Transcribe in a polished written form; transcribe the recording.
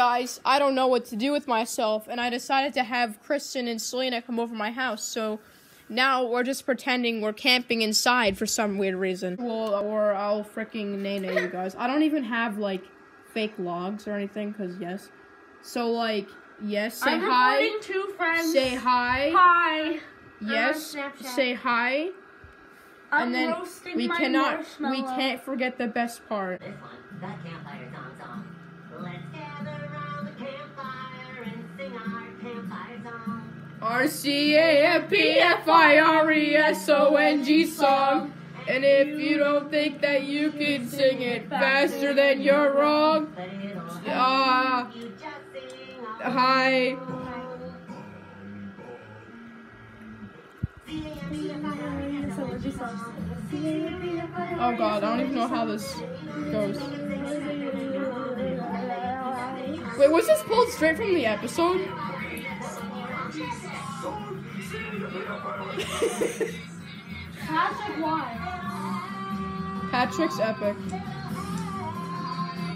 guys, I don't know what to do with myself, and I decided to have Kristen and Selena come over my house, so now we're just pretending we're camping inside for some weird reason. Well, or I'll freaking nay you guys. I don't even have, like, fake logs or anything, because yes. So, like, yes, say I'm hi. recording 2 friends. Say hi. Hi. Yes, say hi. I'm and then roasting we my can't forget the best part. This one, the campfire song. Let's gather around the campfire and sing our campfire song. RCAMPFIRESONG song. And if you don't think that you can sing it faster, then you're wrong. Hi. Oh god, I don't even know how this goes. Wait, was this pulled straight from the episode? Patrick, why? Patrick's epic.